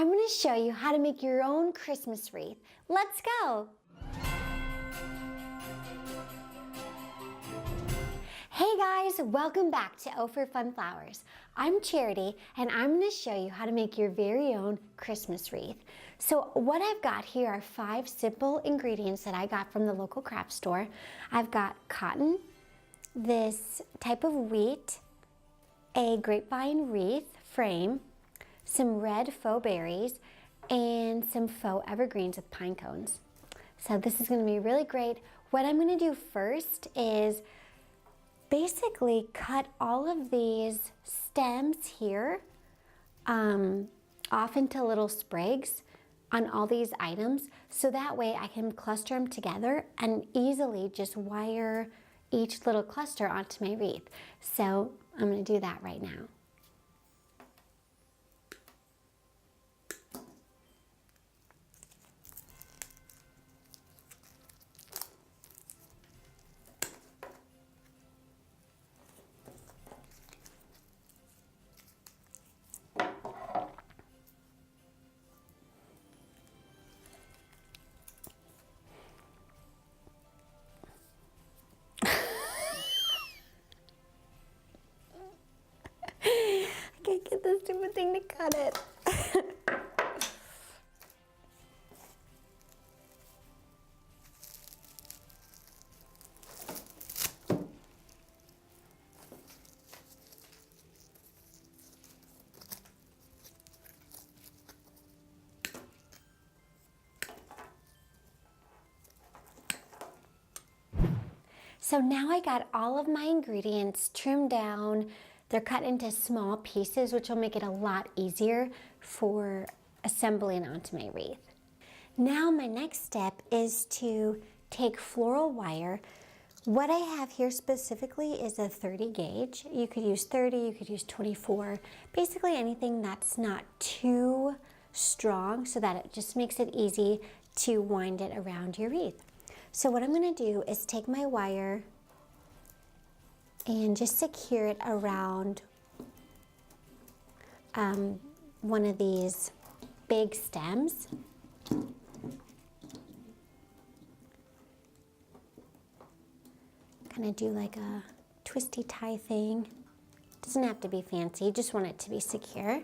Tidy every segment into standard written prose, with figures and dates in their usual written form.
I'm going to show you how to make your own Christmas wreath. Let's go! Hey guys, welcome back to O for Fun Flowers. I'm Charity and I'm going to show you how to make your very own Christmas wreath. So what I've got here are 5 simple ingredients that I got from the local craft store. I've got cotton, this type of wheat, a grapevine wreath frame, some red faux berries, and some faux evergreens with pine cones. So this is going to be really great. What I'm going to do first is basically cut all of these stems here off into little sprigs on all these items, so that way I can cluster them together and easily just wire each little cluster onto my wreath. So I'm going to do that right now. I can't get this stupid thing to cut it. So now I got all of my ingredients trimmed down. They're cut into small pieces, which will make it a lot easier for assembling onto my wreath. Now my next step is to take floral wire. What I have here specifically is a 30 gauge. You could use 30, you could use 24. Basically anything that's not too strong so that it just makes it easy to wind it around your wreath. So what I'm going to do is take my wire and just secure it around one of these big stems. Kind of do like a twisty tie thing. Doesn't have to be fancy, you just want it to be secure.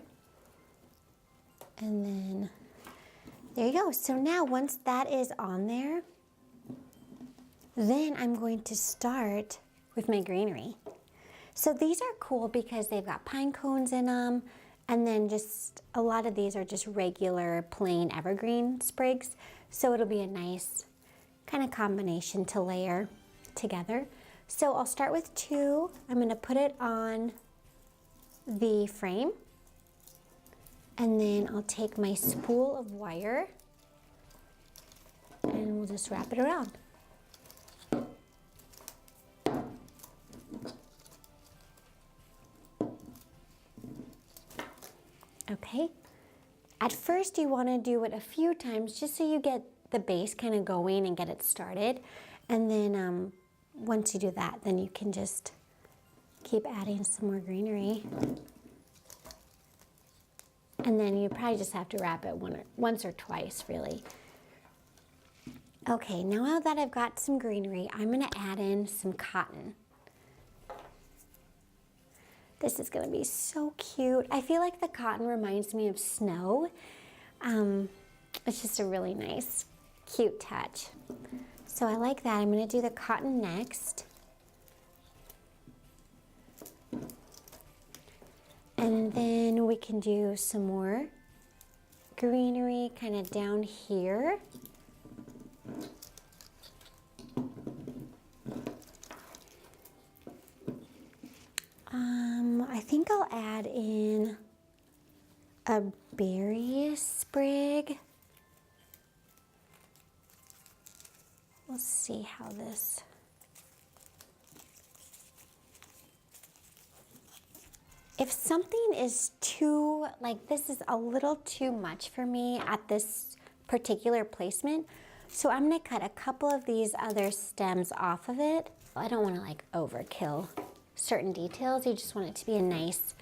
And then there you go. So now once that is on there, then I'm going to start with my greenery. So these are cool because they've got pine cones in them, and then just a lot of these are just regular plain evergreen sprigs. So it'll be a nice kind of combination to layer together. So I'll start with 2. I'm going to put it on the frame, and then I'll take my spool of wire and we'll just wrap it around. Okay, at first you want to do it a few times just so you get the base kind of going and get it started, and then once you do that, then you can just keep adding some more greenery, and then you probably just have to wrap it once or twice really. Okay, now that I've got some greenery, I'm going to add in some cotton. This is gonna be so cute. I feel like the cotton reminds me of snow. It's just a really nice, cute touch. So I like that. I'm gonna do the cotton next. And then we can do some more greenery kind of down here. I think I'll add in a berry sprig. We'll see how this... If something is too, like this is a little too much for me at this particular placement, so I'm gonna cut a couple of these other stems off of it. I don't wanna like overkill certain details. You just want it to be a nice,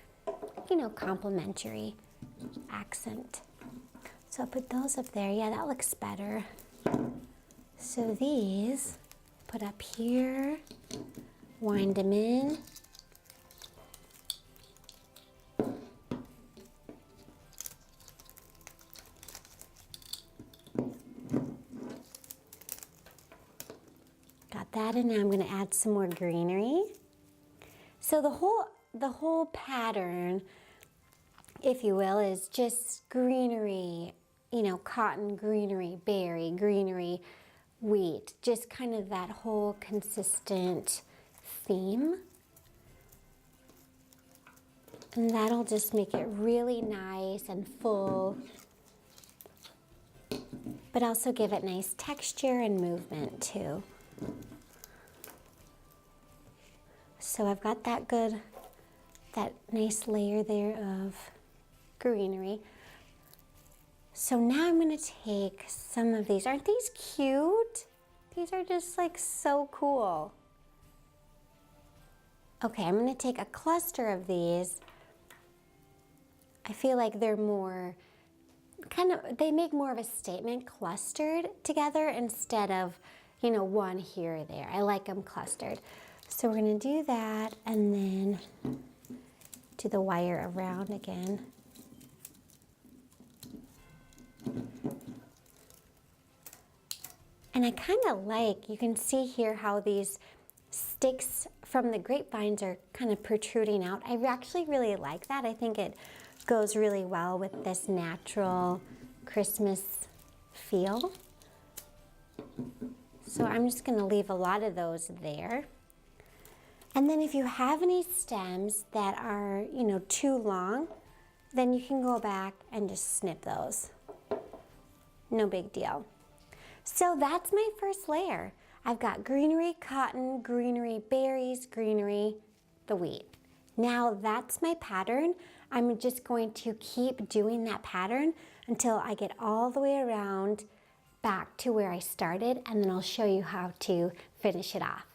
you know, complementary accent. So I'll put those up there. Yeah, that looks better. So these, put up here, wind them in. Got that, and now I'm going to add some more greenery. So the whole pattern, if you will, is just greenery, you know, cotton, greenery, berry, greenery, wheat, just kind of that whole consistent theme. And that'll just make it really nice and full, but also give it nice texture and movement too. So I've got that nice layer there of greenery. So now I'm going to take some of these. Aren't these cute? These are just like so cool. Okay, I'm going to take a cluster of these. I feel like they're more they make more of a statement clustered together instead of, you know, one here or there. I like them clustered. So we're going to do that and then do the wire around again. And I kind of like, you can see here how these sticks from the grapevines are kind of protruding out. I actually really like that. I think it goes really well with this natural Christmas feel. So I'm just going to leave a lot of those there. And then if you have any stems that are, you know, too long, then you can go back and just snip those. No big deal. So that's my first layer. I've got greenery, cotton, greenery, berries, greenery, the wheat. Now that's my pattern. I'm just going to keep doing that pattern until I get all the way around back to where I started, and then I'll show you how to finish it off.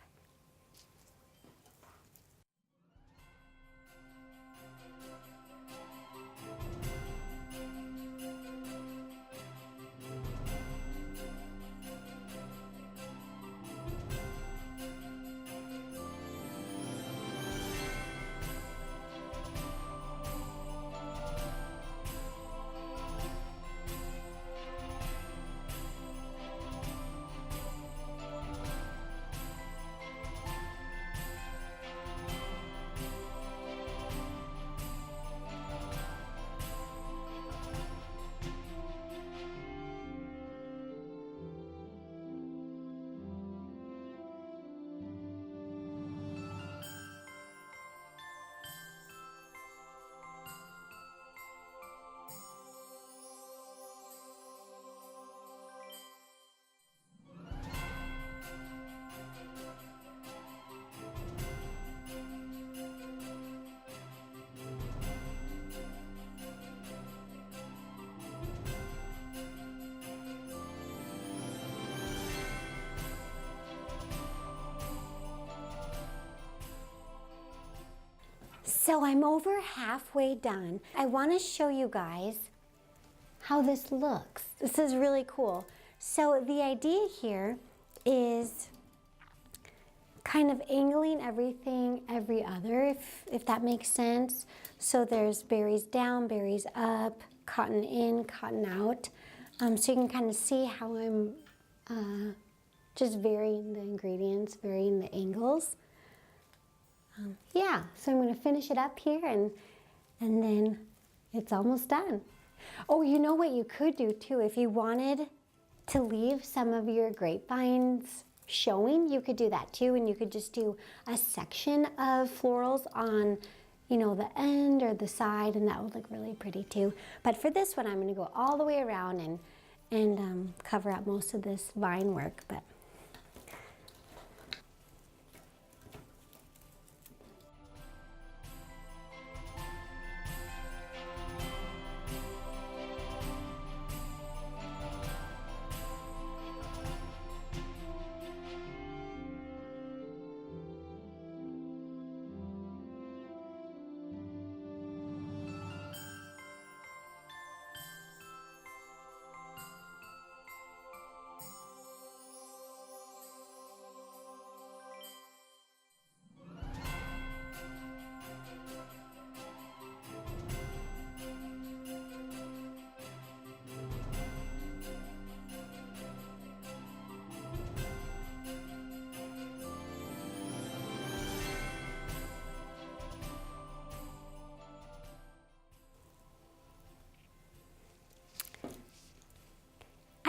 So I'm over halfway done. I want to show you guys how this looks. This is really cool. So the idea here is kind of angling everything every other, if that makes sense. So there's berries down, berries up, cotton in, cotton out. So you can kind of see how I'm just varying the ingredients, varying the angles. Yeah, so I'm going to finish it up here and then it's almost done. Oh, you know what you could do too, if you wanted to leave some of your grapevines showing, you could do that too, and you could just do a section of florals on, you know, the end or the side, and that would look really pretty too. But for this one, I'm going to go all the way around and cover up most of this vine work. But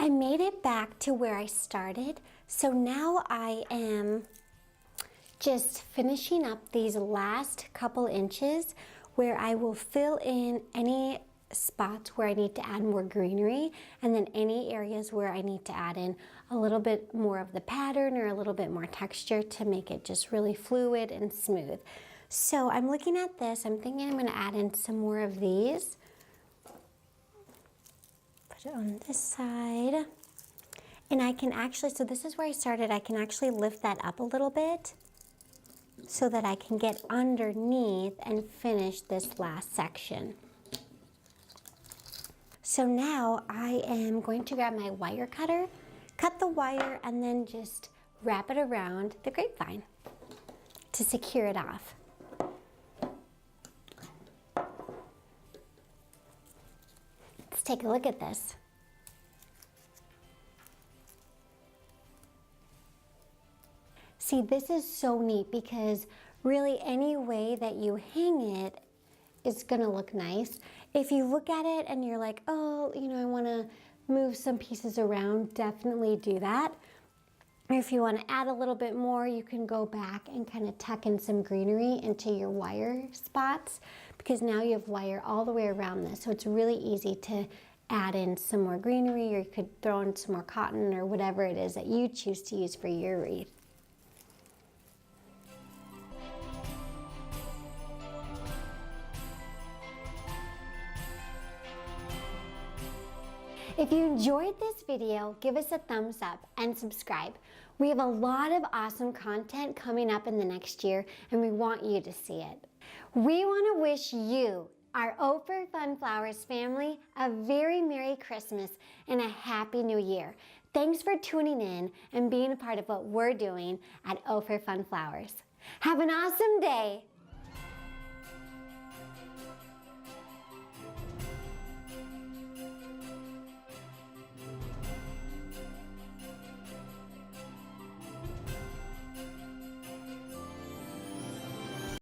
I made it back to where I started. So now I am just finishing up these last couple inches where I will fill in any spots where I need to add more greenery, and then any areas where I need to add in a little bit more of the pattern or a little bit more texture to make it just really fluid and smooth. So I'm looking at this, I'm thinking I'm going to add in some more of these. Put it on this side. And I can actually, so this is where I started, I can actually lift that up a little bit so that I can get underneath and finish this last section. So now I am going to grab my wire cutter, cut the wire, and then just wrap it around the grapevine to secure it off. Let's take a look at this. See, this is so neat because really any way that you hang it is gonna look nice. If you look at it and you're like, oh, you know, I wanna move some pieces around, definitely do that. Or if you wanna add a little bit more, you can go back and kind of tuck in some greenery into your wire spots, because now you have wire all the way around this. So it's really easy to add in some more greenery, or you could throw in some more cotton or whatever it is that you choose to use for your wreath. If you enjoyed this video, give us a thumbs up and subscribe. We have a lot of awesome content coming up in the next year, and we want you to see it. We want to wish you, our O for Fun Flowers family, a very Merry Christmas and a Happy New Year. Thanks for tuning in and being a part of what we're doing at O for Fun Flowers. Have an awesome day.